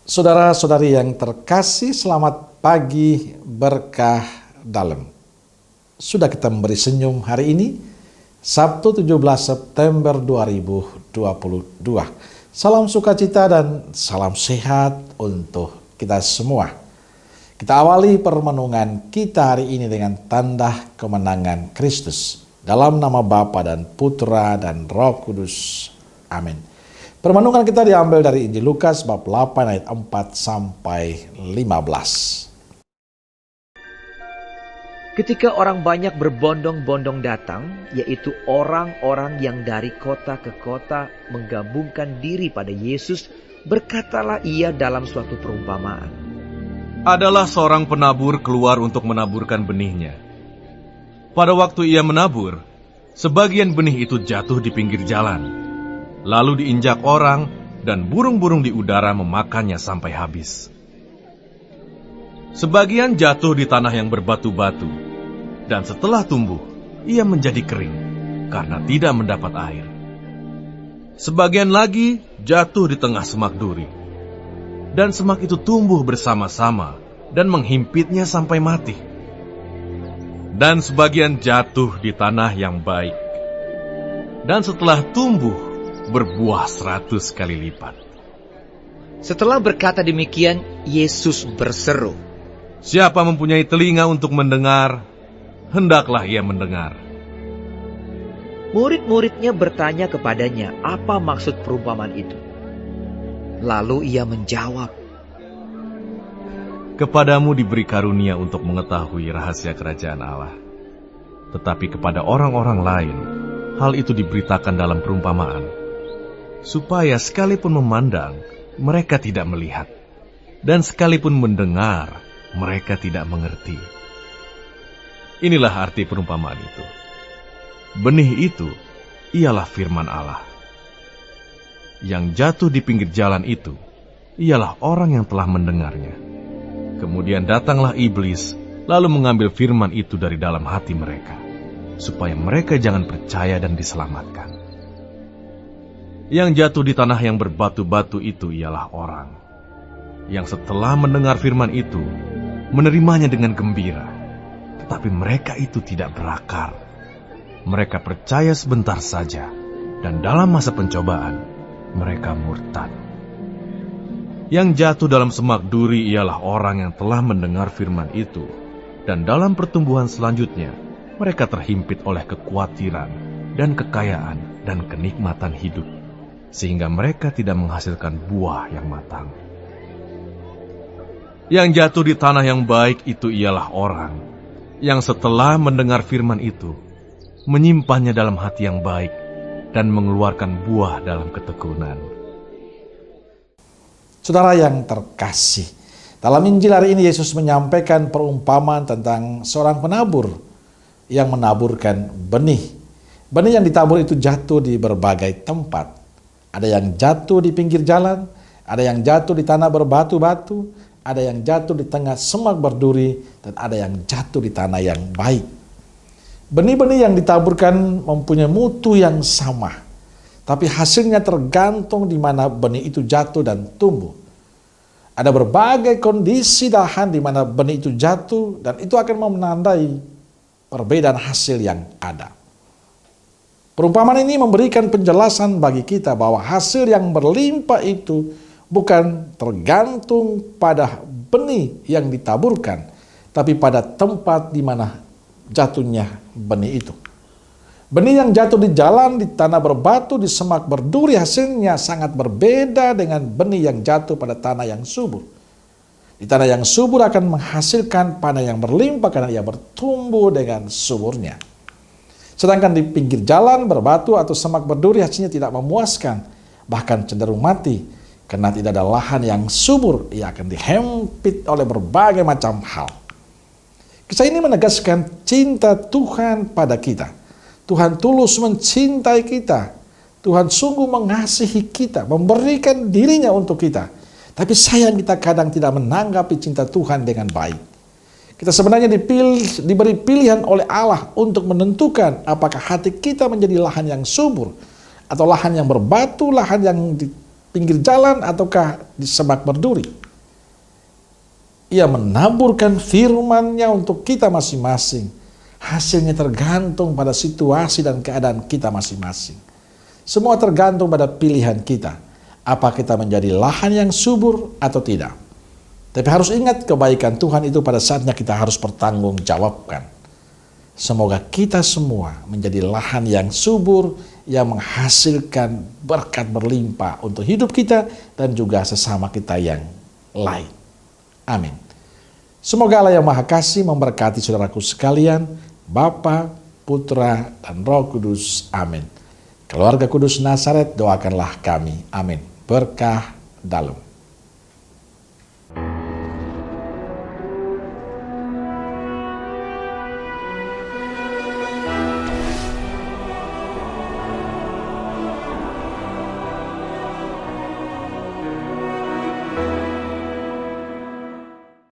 Saudara-saudari yang terkasih, selamat pagi berkah dalam. Sudah kita memberi senyum hari ini, Sabtu 17 September 2022. Salam sukacita dan salam sehat untuk kita semua. Kita awali permenungan kita hari ini dengan tanda kemenangan Kristus. Dalam nama Bapa dan Putra dan Roh Kudus. Amin. Permenungan kita diambil dari Injil Lukas bab 8 ayat 4 sampai 15. Ketika orang banyak berbondong-bondong datang, yaitu orang-orang yang dari kota ke kota menggabungkan diri pada Yesus, berkatalah ia dalam suatu perumpamaan. Adalah seorang penabur keluar untuk menaburkan benihnya. Pada waktu ia menabur, sebagian benih itu jatuh di pinggir jalan. Lalu diinjak orang dan burung-burung di udara memakannya sampai habis. Sebagian jatuh di tanah yang berbatu-batu, dan setelah tumbuh, ia menjadi kering karena tidak mendapat air. Sebagian lagi jatuh di tengah semak duri, dan semak itu tumbuh bersama-sama dan menghimpitnya sampai mati. Dan sebagian jatuh di tanah yang baik, dan setelah tumbuh, berbuah 100 kali lipat. Setelah berkata demikian, Yesus berseru, Siapa mempunyai telinga untuk mendengar, hendaklah ia mendengar. Murid-muridnya bertanya kepadanya apa maksud perumpamaan itu. Lalu ia menjawab, Kepadamu diberi karunia untuk mengetahui rahasia kerajaan Allah. Tetapi kepada orang-orang lain, hal itu diberitakan dalam perumpamaan, supaya sekalipun memandang, mereka tidak melihat, dan sekalipun mendengar, mereka tidak mengerti. Inilah arti perumpamaan itu. Benih itu ialah firman Allah. Yang jatuh di pinggir jalan itu ialah orang yang telah mendengarnya. Kemudian datanglah iblis, lalu mengambil firman itu dari dalam hati mereka, supaya mereka jangan percaya dan diselamatkan. Yang jatuh di tanah yang berbatu-batu itu ialah orang yang setelah mendengar firman itu, menerimanya dengan gembira. Tetapi mereka itu tidak berakar. Mereka percaya sebentar saja, dan dalam masa pencobaan, mereka murtad. Yang jatuh dalam semak duri ialah orang yang telah mendengar firman itu, dan dalam pertumbuhan selanjutnya, mereka terhimpit oleh kekhawatiran dan kekayaan dan kenikmatan hidup, sehingga mereka tidak menghasilkan buah yang matang. Yang jatuh di tanah yang baik itu ialah orang yang setelah mendengar firman itu, menyimpannya dalam hati yang baik dan mengeluarkan buah dalam ketekunan. Saudara yang terkasih, dalam Injil hari ini Yesus menyampaikan perumpamaan tentang seorang penabur yang menaburkan benih. Benih yang ditabur itu jatuh di berbagai tempat. Ada yang jatuh di pinggir jalan, ada yang jatuh di tanah berbatu-batu, ada yang jatuh di tengah semak berduri, dan ada yang jatuh di tanah yang baik. Benih-benih yang ditaburkan mempunyai mutu yang sama, tapi hasilnya tergantung di mana benih itu jatuh dan tumbuh. Ada berbagai kondisi lahan di mana benih itu jatuh, dan itu akan menandai perbedaan hasil yang ada. Perumpamaan ini memberikan penjelasan bagi kita bahwa hasil yang berlimpah itu bukan tergantung pada benih yang ditaburkan, tapi pada tempat di mana jatuhnya benih itu. Benih yang jatuh di jalan, di tanah berbatu, di semak berduri hasilnya sangat berbeda dengan benih yang jatuh pada tanah yang subur. Di tanah yang subur akan menghasilkan panen yang berlimpah karena ia bertumbuh dengan suburnya. Sedangkan di pinggir jalan, berbatu atau semak berduri hasilnya tidak memuaskan, bahkan cenderung mati. Karena tidak ada lahan yang subur, ia akan dihempit oleh berbagai macam hal. Kisah ini menegaskan cinta Tuhan pada kita. Tuhan tulus mencintai kita. Tuhan sungguh mengasihi kita, memberikan dirinya untuk kita. Tapi sayang kita kadang tidak menanggapi cinta Tuhan dengan baik. Kita sebenarnya diberi pilihan oleh Allah untuk menentukan apakah hati kita menjadi lahan yang subur, atau lahan yang berbatu, lahan yang pinggir jalan ataukah di semak berduri. Ia menaburkan firman-Nya untuk kita masing-masing. Hasilnya tergantung pada situasi dan keadaan kita masing-masing. Semua tergantung pada pilihan kita. Apa kita menjadi lahan yang subur atau tidak. Tapi harus ingat, kebaikan Tuhan itu pada saatnya kita harus bertanggungjawabkan. Semoga kita semua menjadi lahan yang subur, yang menghasilkan berkat berlimpah untuk hidup kita dan juga sesama kita yang lain. Amin. Semoga Allah yang Maha Kasih memberkati saudaraku sekalian, Bapa, Putra, dan Roh Kudus. Amin. Keluarga Kudus Nazaret, doakanlah kami. Amin. Berkah dalam.